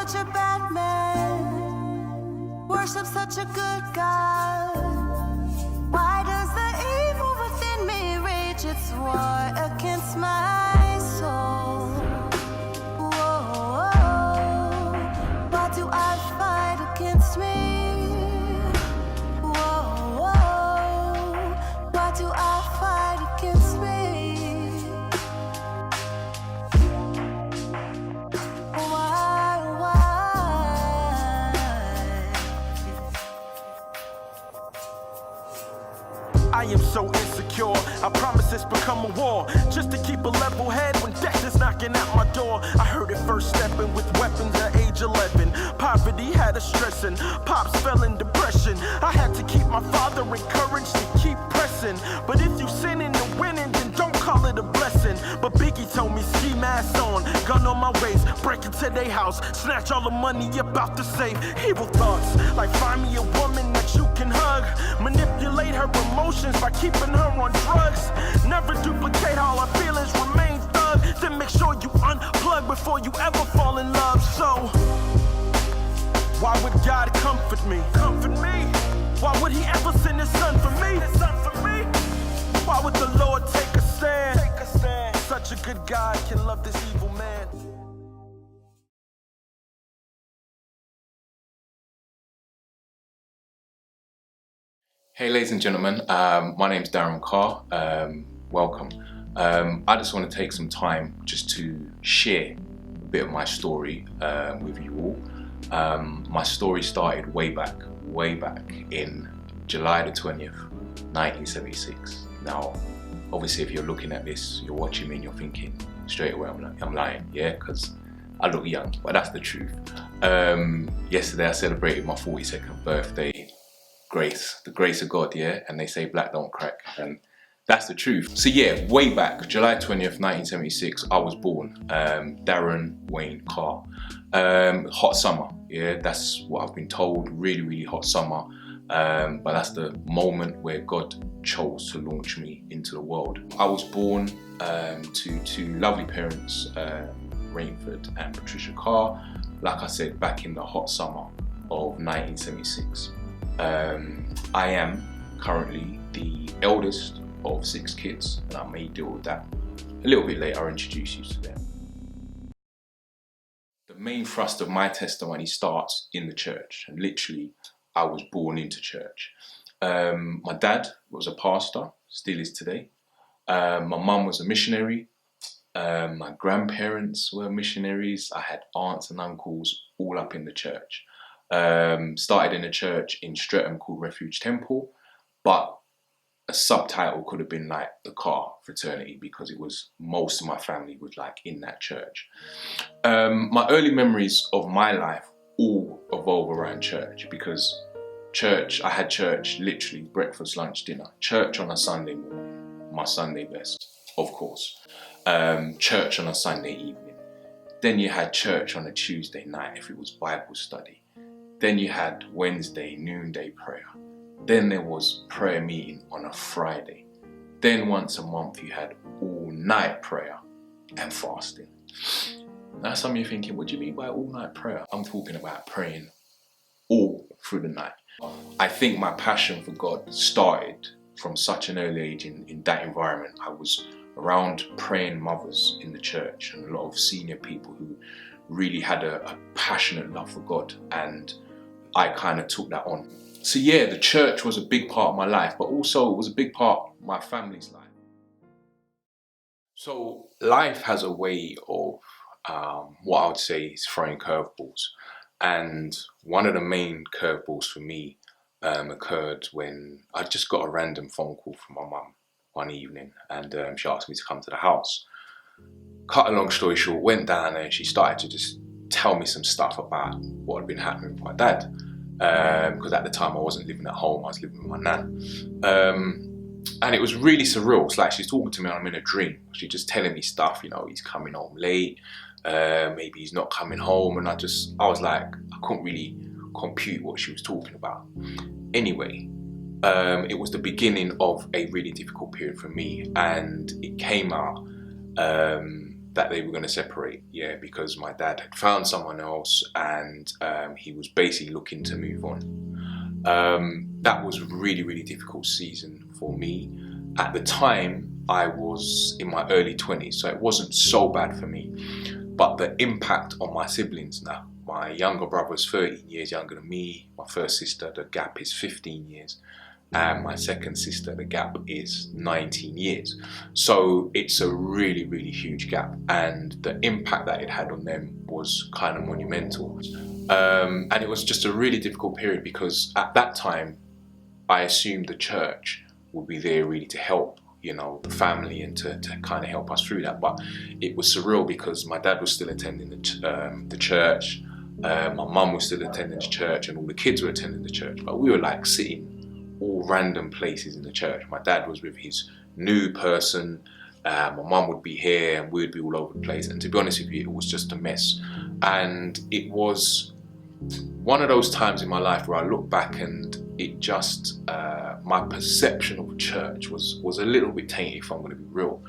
such a bad man, worship such a good God? Why does the evil within me rage its war against my soul? Whoa, why do I fight against me? Whoa, why do I fight against me? I am so insecure, I promise it's become a war, just to keep a level head when death is knocking at my door. I heard it first stepping with weapons at age 11. Poverty had us stressing, pops fell in depression. I had to keep my father encouraged to keep pressing. But if you sinning and winning, then don't call it a blessing. But Biggie told me ski mask on, gun on my waist, break into their house, snatch all the money about the safe. Evil thoughts, like find me a woman that you can hug, manipulate her emotions by keeping her on drugs. Never duplicate all her feelings, remain thug. Then make sure you unplug before you ever fall in love. So, why would God comfort me? Comfort me? Why would he ever send his son for me? His son for me? Why would the Lord take a stand? Take a stand. Such a good God can love this evil man. Hey ladies and gentlemen, my name's Darren Carr, welcome. I just want to take some time just to share a bit of my story with you all. My story started way back in July the 20th, 1976. Now, obviously if you're looking at this, you're watching me and you're thinking straight away I'm lying, yeah, because I look young, but that's the truth. Yesterday I celebrated my 42nd birthday. The grace of God, yeah, and they say black don't crack, and that's the truth. So yeah, way back, July 20th, 1976, I was born, Darren Wayne Carr. Hot summer, yeah, that's what I've been told, really hot summer, but that's the moment where God chose to launch me into the world. I was born to two lovely parents, Rainford and Patricia Carr, like I said, back in the hot summer of 1976. I am currently the eldest of 6 kids, and I may deal with that a little bit later. I'll introduce you to them. The main thrust of my testimony starts in the church, and literally I was born into church. My dad was a pastor, still is today. My mum was a missionary. My grandparents were missionaries. I had aunts and uncles all up in the church. Started in a church in Streatham called Refuge Temple, but a subtitle could have been like the Carr fraternity, because it was most of my family was like in that church. My early memories of my life all evolve around church, because I had church literally breakfast, lunch, dinner. Church on a Sunday morning, my Sunday best, of course. Church on a Sunday evening. Then you had church on a Tuesday night if it was Bible study. Then you had Wednesday noonday prayer. Then there was prayer meeting on a Friday. Then once a month you had all night prayer and fasting. Now some of you are thinking, what do you mean by all night prayer? I'm talking about praying all through the night. I think my passion for God started from such an early age in that environment. I was around praying mothers in the church and a lot of senior people who really had a passionate love for God, and I kind of took that on. So yeah, the church was a big part of my life, but also it was a big part of my family's life. So life has a way of what I would say is throwing curveballs, and one of the main curveballs for me occurred when I just got a random phone call from my mum one evening, and she asked me to come to the house. Cut a long story short, went down and she started to just tell me some stuff about what had been happening with my dad, because at the time I wasn't living at home, I was living with my nan. And it was really surreal. It's like she's talking to me and I'm in a dream. She's just telling me stuff, you know, he's coming home late, maybe he's not coming home, and I was like, I couldn't really compute what she was talking about. Anyway, it was the beginning of a really difficult period for me, and it came out that they were going to separate, yeah, because my dad had found someone else and he was basically looking to move on. That was a really, really difficult season for me. At the time, I was in my early 20s, so it wasn't so bad for me. But the impact on my siblings now, my younger brother is 13 years younger than me, my first sister, the gap is 15 years, and my second sister, the gap is 19 years. So it's a really, really huge gap, and the impact that it had on them was kind of monumental. And it was just a really difficult period because at that time, I assumed the church would be there really to help, you know, the family and to kind of help us through that. But it was surreal because my dad was still attending the church, my mum was still attending the church, and all the kids were attending the church. But we were like sitting all random places in the church. My dad was with his new person, my mum would be here, and we'd be all over the place. And to be honest with you, it was just a mess. And it was one of those times in my life where I look back and it just, my perception of church was a little bit tainted, if I'm going to be real.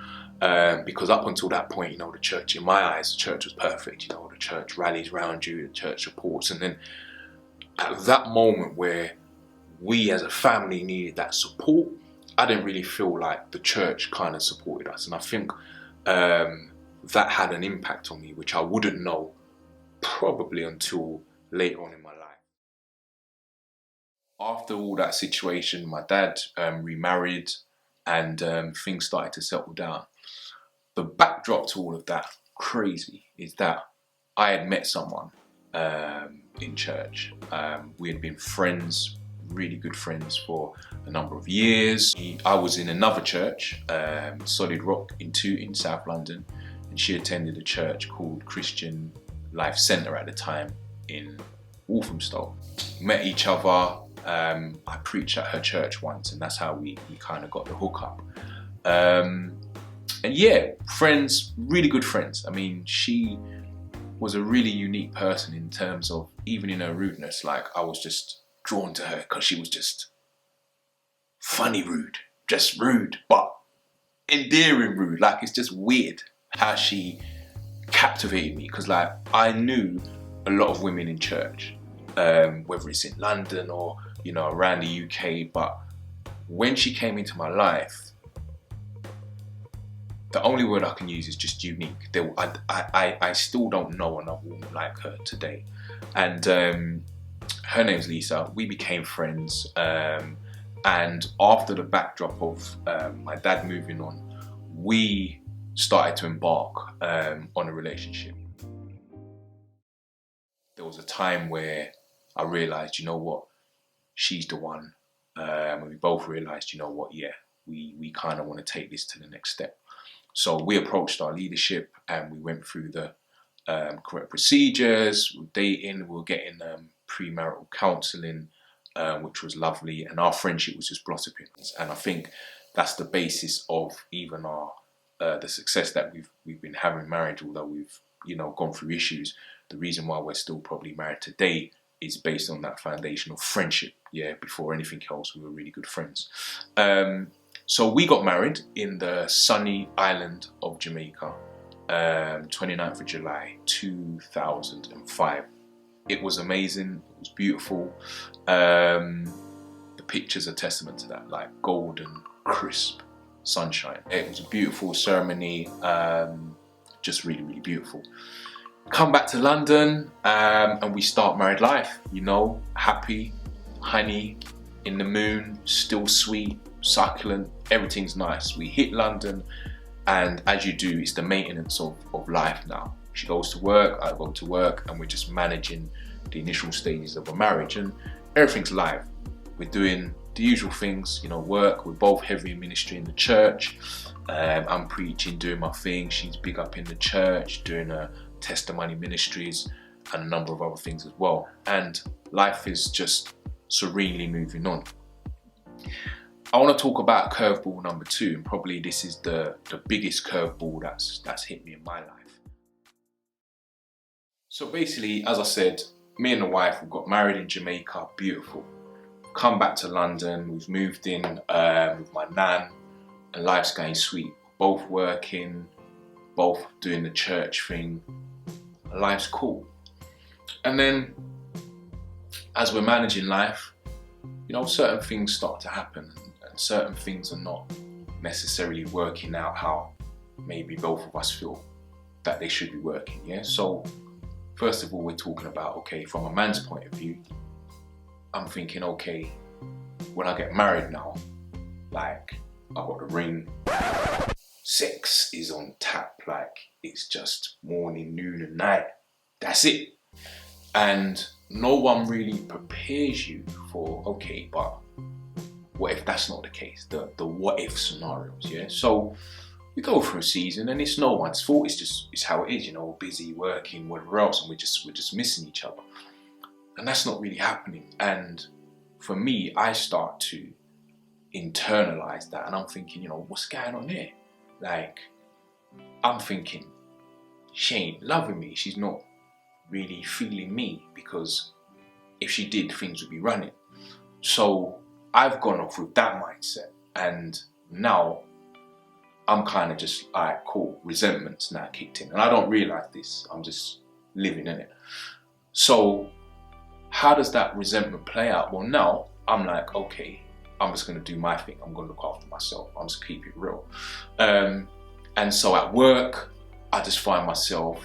Because up until that point, you know, the church, in my eyes, the church was perfect. You know, the church rallies around you, the church supports. And then at that moment where we as a family needed that support, I didn't really feel like the church kind of supported us. And I think that had an impact on me, which I wouldn't know probably until later on in my life. After all that situation, my dad remarried and things started to settle down. The backdrop to all of that, crazy, is that I had met someone in church. We had been friends, really good friends for a number of years. I was in another church, Solid Rock in Tooting, South London, and she attended a church called Christian Life Centre at the time in Walthamstow. Met each other. I preached at her church once, and that's how we kind of got the hook up. And yeah, friends, really good friends. I mean, she was a really unique person in terms of, even in her rudeness, like I was just drawn to her because she was just funny rude, just rude, but endearing rude. Like, it's just weird how she captivated me, because like I knew a lot of women in church, whether it's in London or, you know, around the UK, but when she came into my life, the only word I can use is just unique. I still don't know another woman like her today. And her name's Lisa. We became friends. And after the backdrop of my dad moving on, we started to embark on a relationship. There was a time where I realised, you know what, she's the one. And we both realised, you know what, yeah, we kind of want to take this to the next step. So we approached our leadership and we went through the correct procedures. We were dating, we were getting premarital counselling, which was lovely, and our friendship was just blossoming. And I think that's the basis of even our the success that we've been having in marriage, although we've, you know, gone through issues. The reason why we're still probably married today is based on that foundation of friendship. Yeah, before anything else, we were really good friends. So we got married in the sunny island of Jamaica, 29th of July 2005. It was amazing, it was beautiful. The pictures are testament to that, like golden, crisp sunshine. It was a beautiful ceremony, just really, really beautiful. Come back to London and we start married life, you know, happy, honey, in the moon, still sweet, succulent, everything's nice. We hit London, and as you do, it's the maintenance of life now. She goes to work, I go to work, and we're just managing the initial stages of a marriage, and everything's live. We're doing the usual things, you know, work. We're both heavy in ministry in the church. I'm preaching, doing my thing. She's big up in the church, doing her testimony ministries and a number of other things as well. And life is just serenely moving on. I want to talk about curveball number 2, and probably this is the biggest curveball that's hit me in my life. So basically, as I said, me and the wife, we got married in Jamaica, beautiful. Come back to London, we've moved in with my nan, and life's going sweet. Both working, both doing the church thing. Life's cool. And then as we're managing life, you know, certain things start to happen, and certain things are not necessarily working out how maybe both of us feel that they should be working, yeah? So first of all, we're talking about, okay, from a man's point of view, I'm thinking, okay, when I get married now, like, I've got the ring, sex is on tap, like, it's just morning, noon and night, that's it. And no one really prepares you for, okay, but what if that's not the case? The what if scenarios, yeah? So we go through a season and it's no one's fault, it's how it is, you know, busy, working, whatever else, and we're just missing each other. And that's not really happening. And for me, I start to internalize that, and I'm thinking, you know, what's going on here? Like, I'm thinking, she ain't loving me, she's not really feeling me, because if she did, things would be running. So I've gone off with that mindset, and now I'm kind of just, alright, cool, resentment's now kicked in, and I don't realize this, I'm just living in it. So how does that resentment play out? Well, now I'm like, okay, I'm just going to do my thing, I'm going to look after myself, I'm just keep it real. And so at work, I just find myself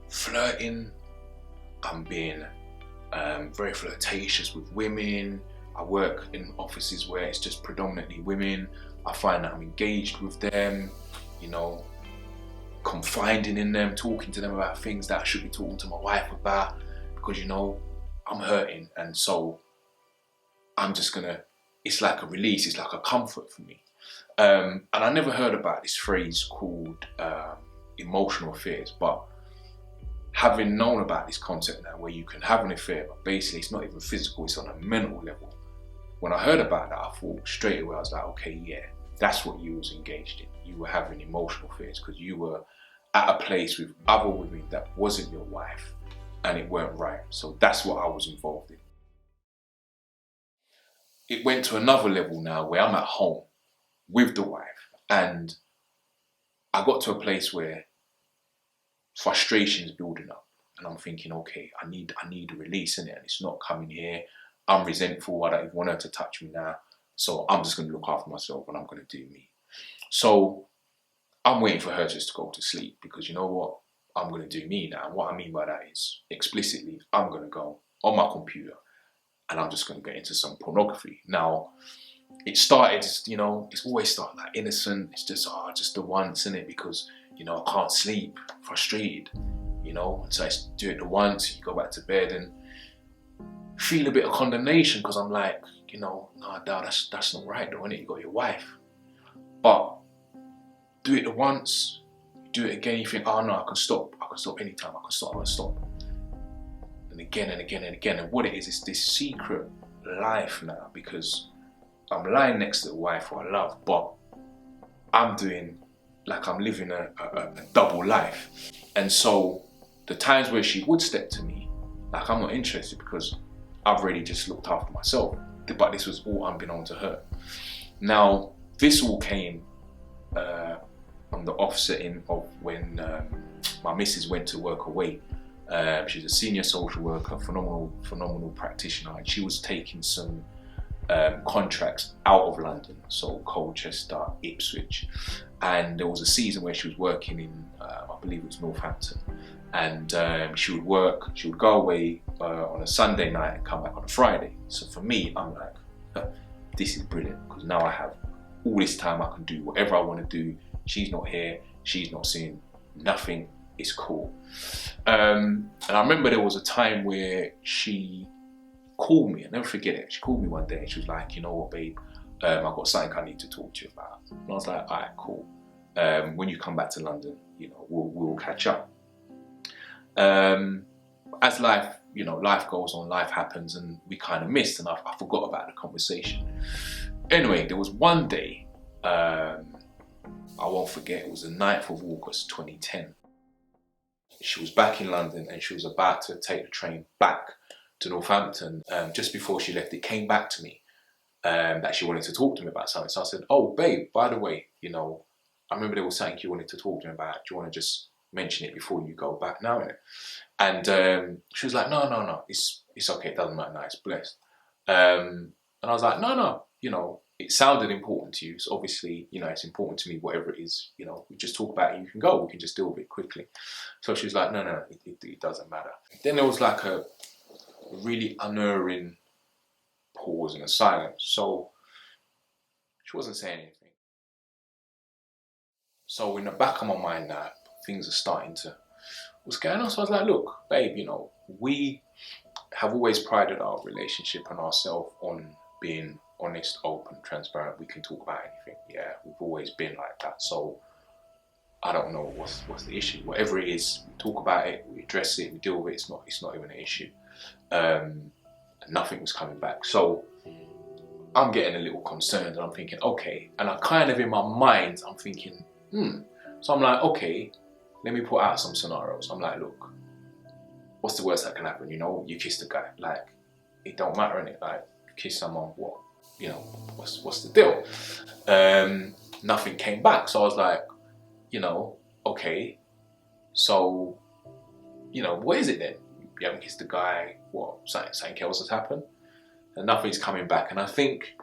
flirting, I'm being very flirtatious with women. I work in offices where it's just predominantly women. I find that I'm engaged with them, you know, confiding in them, talking to them about things that I should be talking to my wife about, because, you know, I'm hurting, and so I'm just gonna, it's like a release, it's like a comfort for me. And I never heard about this phrase called emotional affairs, but having known about this concept now, where you can have an affair, but basically it's not even physical, it's on a mental level. When I heard about that, I thought straight away, I was like, okay, yeah, that's what you was engaged in. You were having emotional affairs because you were at a place with other women that wasn't your wife, and it weren't right. So that's what I was involved in. It went to another level now where I'm at home with the wife, and I got to a place where frustration is building up, and I'm thinking, okay, I need a release in it, and it's not coming here. I'm resentful, I don't even want her to touch me now, so I'm just going to look after myself and I'm going to do me. So I'm waiting for her just to go to sleep, because you know what, I'm going to do me now. And what I mean by that is, explicitly, I'm going to go on my computer and I'm just going to get into some pornography. Now, it started, you know, it's always started like innocent, it's just, just the once, innit, because, you know, I can't sleep, frustrated, you know, and so I do it the once, you go back to bed and feel a bit of condemnation, because I'm like, you know, nah, Dad, that's not right though, innit? You got your wife. But do it the once, do it again, you think, oh no, I can stop anytime, I can stop. And again and again and again. And what it is this secret life now, because I'm lying next to the wife who I love, but I'm doing, like, I'm living a double life. And so the times where she would step to me, like, I'm not interested, because I've already just looked after myself. But this was all unbeknown to her. Now, this all came on the offsetting of when my missus went to work away. She's a senior social worker, phenomenal practitioner, and she was taking some contracts out of London, so Colchester, Ipswich, and there was a season where she was working in, I believe it was Northampton, and she would go away on a Sunday night and come back on a Friday. So for me, I'm like, this is brilliant, because now I have all this time, I can do whatever I want to do. She's not here, she's not seeing nothing, it's cool. And I remember there was a time where she called me, I'll never forget it. She called me one day and she was like, you know what, babe, I've got something I need to talk to you about. And I was like, alright, cool. When you come back to London, you know, we'll catch up. As life, you know, life goes on, life happens, and we kind of missed, and I forgot about the conversation. Anyway, there was one day, I won't forget, it was the 9th of August 2010. She was back in London and she was about to take the train back to Northampton. Just before she left, it came back to me that she wanted to talk to me about something. So I said, oh babe, by the way, you know, I remember there was something you wanted to talk to me about. Do you want to just mention it before you go back now, innit? And she was like, no, it's okay, it doesn't matter now, it's blessed. And I was like, no, you know, it sounded important to you, so obviously, you know, it's important to me, whatever it is, you know, we just talk about it, you can go, we can just deal with it quickly. So she was like, no, it doesn't matter. Then there was like a really unerring pause and a silence. So she wasn't saying anything. So in the back of my mind now, things are starting to, what's going on? So I was like, look, babe, you know, we have always prided our relationship and ourselves on being honest, open, transparent. We can talk about anything. Yeah, we've always been like that. So I don't know what's the issue. Whatever it is, we talk about it, we address it, we deal with it. It's not even an issue. Nothing was coming back. So I'm getting a little concerned, and I'm thinking, okay. And I kind of in my mind, I'm thinking, So I'm like, okay, let me put out some scenarios. I'm like, look, what's the worst that can happen? You know, you kissed a guy. Like, it don't matter, innit? Like, kiss someone, what? You know, what's the deal? Nothing came back. So I was like, you know, okay, so, you know, what is it then? You haven't kissed the guy, what, something else has happened? And nothing's coming back. And I think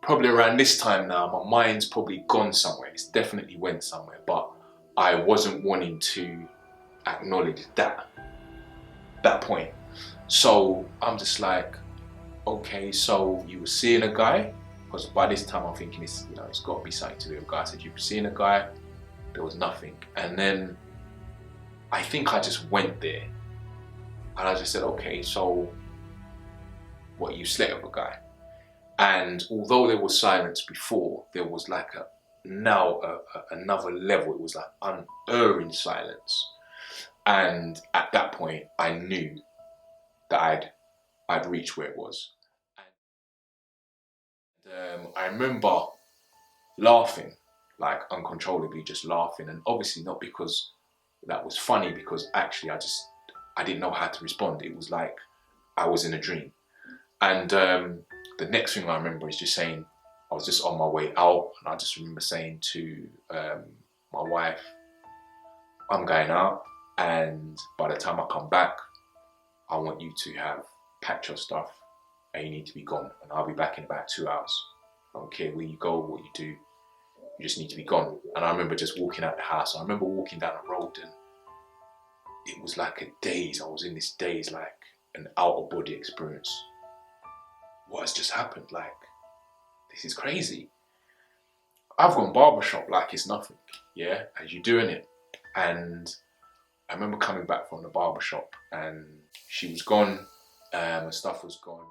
probably around this time now, my mind's probably gone somewhere. It's definitely went somewhere, but I wasn't wanting to acknowledge that point. So I'm just like, okay, so you were seeing a guy? Because by this time I'm thinking it's got to be something to do with a guy. I said, you were seeing a guy? There was nothing. And then I think I just went there. And I just said, okay, so what, you slept with a guy? And although there was silence before, there was like another level. It was like unerring silence. And at that point, I knew that I'd reached where it was. And I remember laughing, like uncontrollably, just laughing. And obviously not because that was funny, because actually I didn't know how to respond. It was like I was in a dream. And the next thing I remember is just saying, I was just on my way out, and I just remember saying to my wife, I'm going out, and by the time I come back, I want you to have packed your stuff and you need to be gone, and I'll be back in about 2 hours. I don't care where you go, what you do, you just need to be gone. And I remember just walking out the house. I remember walking down the road, and it was like a daze. I was in this daze, like an out-of-body experience. What has just happened? Like, this is crazy. I've gone barbershop like it's nothing, yeah, as you're doing it. And I remember coming back from the barbershop, and she was gone, her stuff was gone.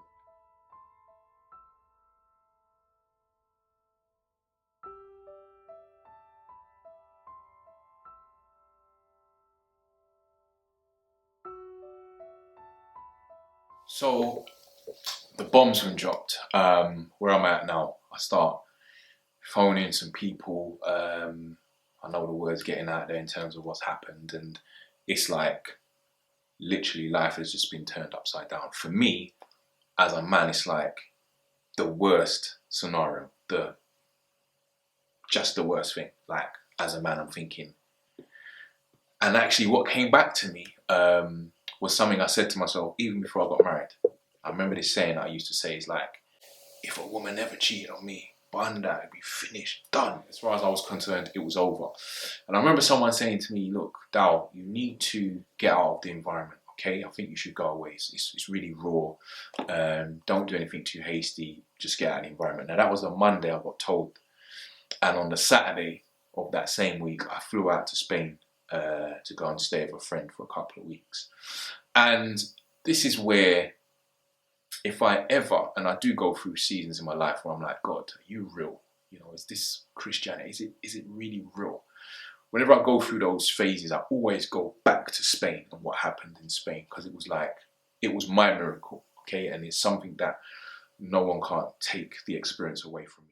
So the bomb's been dropped. Where I'm at now, I start phoning some people. I know the word's getting out there in terms of what's happened, and it's like literally life has just been turned upside down. For me, as a man, it's like the worst scenario, just the worst thing. Like, as a man, I'm thinking. And actually what came back to me was something I said to myself even before I got married. I remember this saying I used to say, is like, if a woman never cheated on me, bun that, it'd be finished, done. As far as I was concerned, it was over. And I remember someone saying to me, look, Dal, you need to get out of the environment, okay? I think you should go away. It's really raw. Don't do anything too hasty. Just get out of the environment. Now, that was a Monday, I got told. And on the Saturday of that same week, I flew out to Spain to go and stay with a friend for a couple of weeks. And this is where, if I ever, and I do go through seasons in my life where I'm like, God, are you real? You know, is this Christianity? Is it really real? Whenever I go through those phases, I always go back to Spain and what happened in Spain, because it was like, it was my miracle, okay? And it's something that no one can't take the experience away from me.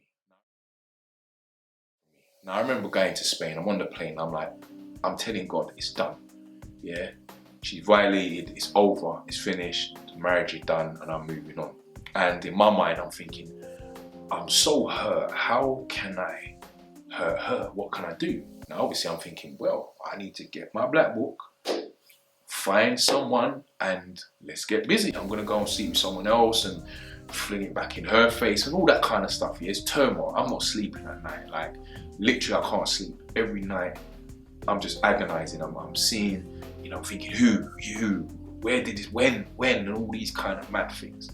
Now, I remember going to Spain, I'm on the plane, I'm telling God, it's done, yeah? She's violated, it's over, it's finished, the marriage is done, and I'm moving on. And in my mind, I'm thinking, I'm so hurt. How can I hurt. What can I do? Now, obviously, I'm thinking, well, I need to get my black book, find someone, and let's get busy. I'm going to go and see someone else and fling it back in her face and all that kind of stuff. Yeah, it's turmoil. I'm not sleeping at night. Like, literally, I can't sleep. Every night, I'm just agonizing. I'm seeing, you know, thinking, who, where did this, when, and all these kind of mad things.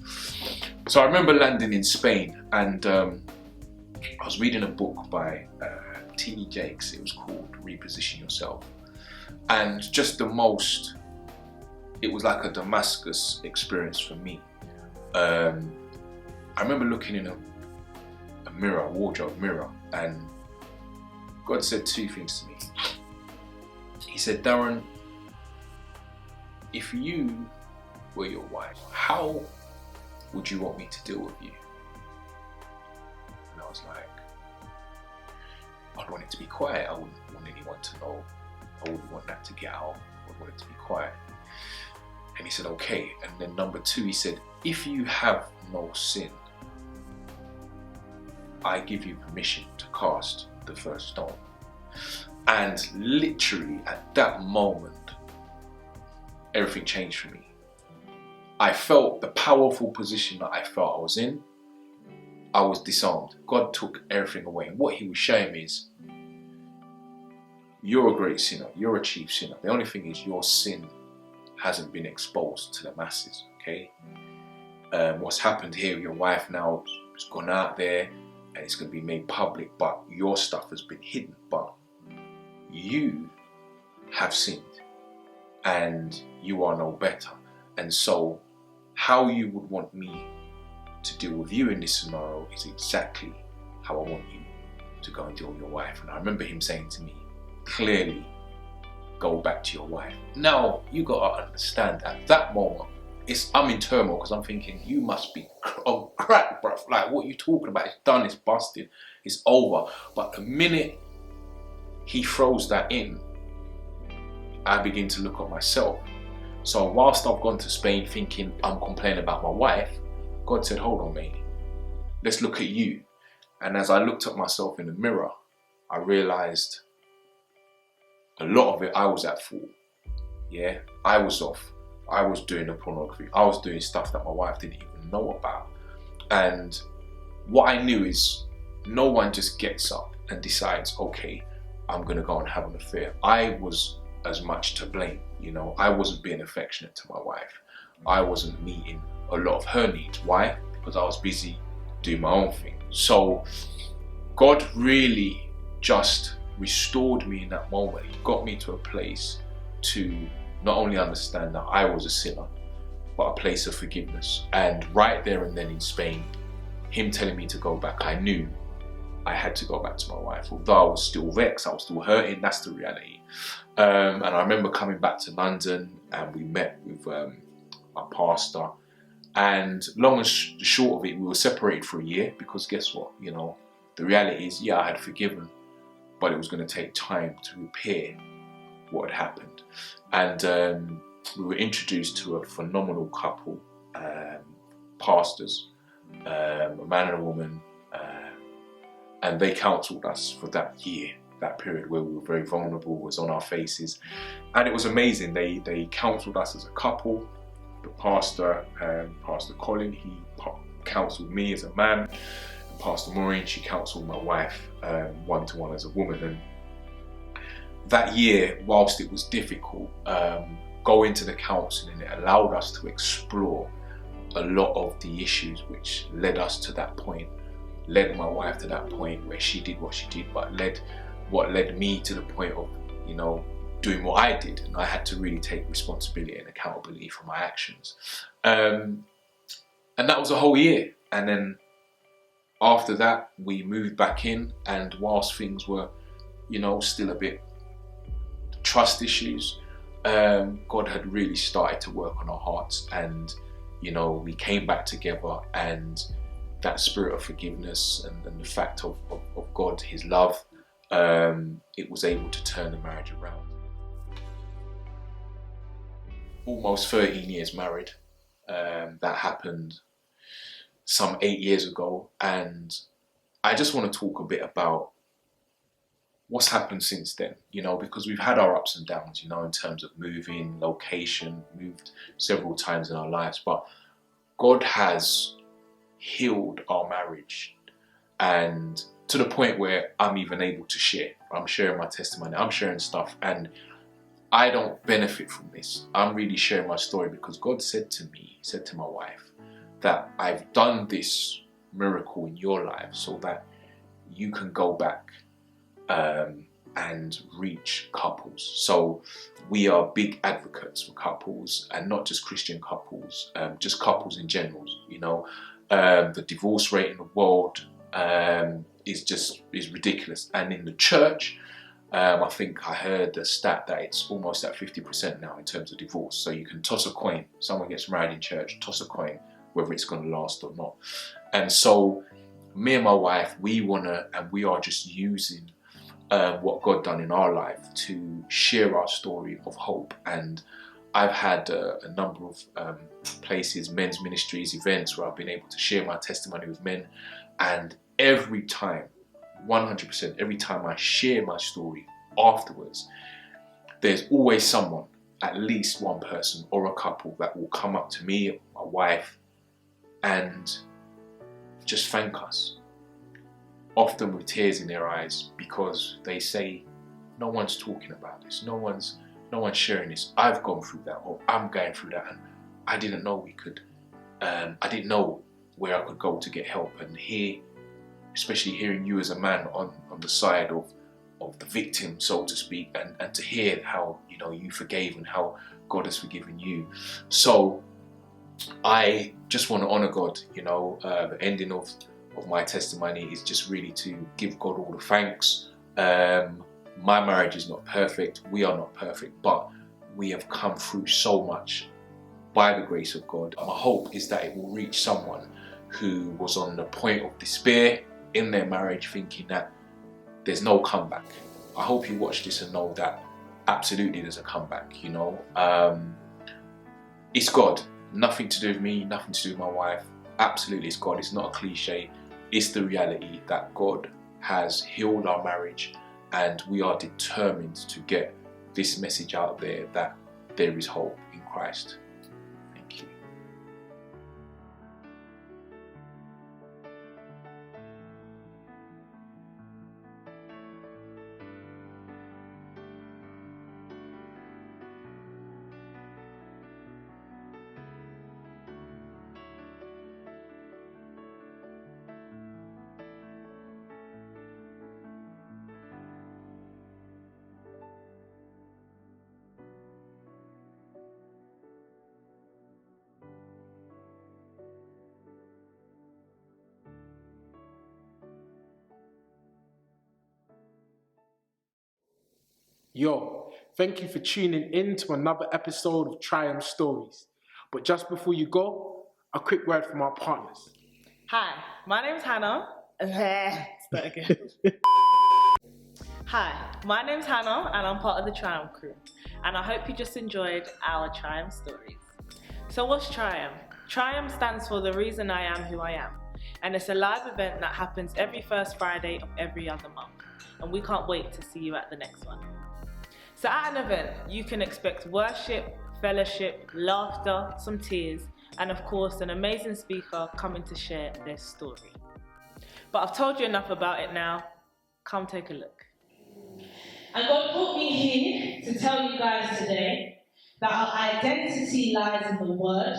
So I remember landing in Spain, and I was reading a book by T.D. Jakes. It was called Reposition Yourself. And just it was like a Damascus experience for me. I remember looking in a mirror, a wardrobe mirror, and God said two things to me. He said, Darren, if you were your wife, how would you want me to deal with you? And I was like, I'd want it to be quiet. I wouldn't want anyone to know. I wouldn't want that to get out. I would want it to be quiet. And he said, okay. And then number two, he said, if you have no sin, I give you permission to cast the first stone. And literally at that moment, everything changed for me. I felt the powerful position that I felt I was in. I was disarmed. God took everything away. And what he was showing me is, you're a great sinner. You're a chief sinner. The only thing is your sin hasn't been exposed to the masses, okay? What's happened here, your wife now has gone out there and it's going to be made public, but your stuff has been hidden. But you have sinned and you are no better. And so how you would want me to deal with you in this scenario is exactly how I want you to go and deal with your wife. And I remember him saying to me, clearly, go back to your wife. Now, you gotta understand, at that moment, I'm in turmoil because I'm thinking, you must be on crack, bruv. Like, what you talking about? It's done, it's busted, it's over. But the minute he throws that in, I begin to look at myself. So whilst I've gone to Spain thinking I'm complaining about my wife, God said, hold on, mate. Let's look at you. And as I looked at myself in the mirror, I realized a lot of it I was at fault. Yeah, I was off. I was doing the pornography. I was doing stuff that my wife didn't even know about. And what I knew is no one just gets up and decides, okay, I'm gonna go and have an affair. I was as much to blame. You know, I wasn't being affectionate to my wife. I wasn't meeting a lot of her needs. Why? Because I was busy doing my own thing. So God really just restored me in that moment. He got me to a place to not only understand that I was a sinner, but a place of forgiveness. And right there and then in Spain, him telling me to go back, I knew I had to go back to my wife. Although I was still vexed, I was still hurting, that's the reality. And I remember coming back to London and we met with my pastor. And long and short of it, we were separated for a year because guess what? You know, the reality is, yeah, I had forgiven, but it was going to take time to repair what had happened. And we were introduced to a phenomenal couple, pastors, a man and a woman, and they counselled us for that year, that period where we were very vulnerable, was on our faces, and it was amazing. They counselled us as a couple. The pastor, Pastor Colin, he counselled me as a man, and Pastor Maureen, she counselled my wife one-to-one as a woman. And that year, whilst it was difficult, going to the counselling, it allowed us to explore a lot of the issues which led us to that point, led my wife to that point where she did what she did, but what led me to the point of, you know, doing what I did. And I had to really take responsibility and accountability for my actions. And that was a whole year. And then after that, we moved back in, and whilst things were, you know, still a bit trust issues, God had really started to work on our hearts, and, you know, we came back together, and that spirit of forgiveness and the fact of God, his love, it was able to turn the marriage around. Almost 13 years married. That happened some 8 years ago, and I just want to talk a bit about what's happened since then, because we've had our ups and downs, in terms of moving, location, moved several times in our lives, but God has healed our marriage, and to the point where I'm even able to share. I'm sharing my testimony, I'm sharing stuff, and I don't benefit from this. I'm really sharing my story because God said to me, he said to my wife, that I've done this miracle in your life so that you can go back and reach couples. So we are big advocates for couples, and not just Christian couples, just couples in general. The divorce rate in the world is ridiculous, and in the church, I think I heard a stat that it's almost at 50% now in terms of divorce. So you can toss a coin, someone gets married in church, toss a coin, whether it's going to last or not. And so me and my wife, we are just using what God done in our life to share our story of hope. And I've had a number of places, men's ministries, events where I've been able to share my testimony with men. And every time, 100%, every time I share my story afterwards, there's always someone, at least one person or a couple, that will come up to me, my wife, and just thank us. Often with tears in their eyes, because they say, no one's talking about this, no one's sharing this. I've gone through that, or I'm going through that, and I didn't know I didn't know where I could go to get help. And especially hearing you as a man on the side of the victim, so to speak, and to hear how you forgave and how God has forgiven you. So I just want to honor God. The ending of my testimony is just really to give God all the thanks. My marriage is not perfect, we are not perfect, but we have come through so much by the grace of God. My hope is that it will reach someone who was on the point of despair in their marriage, thinking that there's no comeback. I hope you watch this and know that absolutely there's a comeback. It's God, nothing to do with me, nothing to do with my wife. Absolutely, it's God. It's not a cliche. It's the reality that God has healed our marriage, and we are determined to get this message out there that there is hope in Christ. Thank you. Yo, thank you for tuning in to another episode of Triumph Stories. But just before you go, a quick word from our partners. Hi, my name's Hannah. Start again. Hi, my name's Hannah and I'm part of the Triumph crew. And I hope you just enjoyed our Triumph Stories. So what's Triumph? Triumph stands for The Reason I Am Who I Am. And it's a live event that happens every first Friday of every other month. And we can't wait to see you at the next one. So at an event, you can expect worship, fellowship, laughter, some tears, and of course an amazing speaker coming to share their story. But I've told you enough about it now. Come take a look. And God brought me here to tell you guys today that our identity lies in the Word,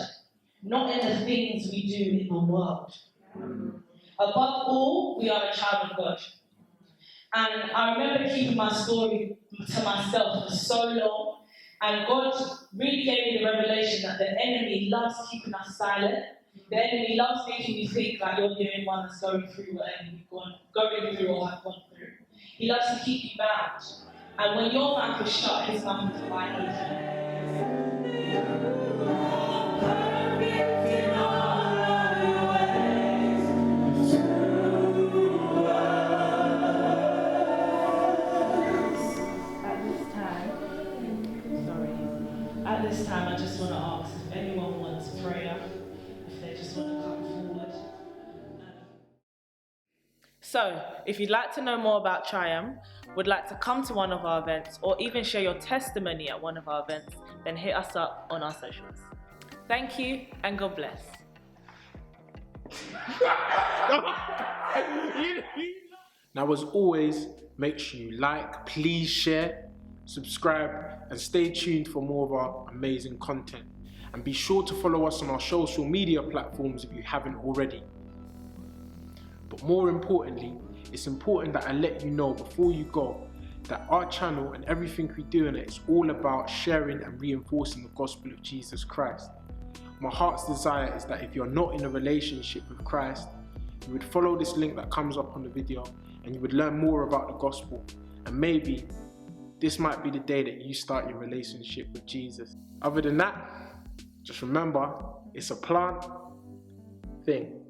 not in the things we do in the world. Above all, we are a child of God. And I remember keeping my story to myself for so long, and God really gave me the revelation that the enemy loves keeping us silent. The enemy loves making you think that you're the only one that's going through whatever you've going through or have gone through. He loves to keep you bound. And when your mouth is shut, his mouth is wide open. At this time, I just want to ask if anyone wants prayer, if they just want to come forward. So, if you'd like to know more about Triumph, would like to come to one of our events, or even share your testimony at one of our events, then hit us up on our socials. Thank you, and God bless. Now, as always, make sure you like, please share, subscribe, and stay tuned for more of our amazing content. And be sure to follow us on our social media platforms if you haven't already. But more importantly, it's important that I let you know before you go that our channel and everything we do in it is all about sharing and reinforcing the gospel of Jesus Christ. My heart's desire is that if you're not in a relationship with Christ, you would follow this link that comes up on the video and you would learn more about the gospel, and maybe this might be the day that you start your relationship with Jesus. Other than that, just remember, it's a plant thing.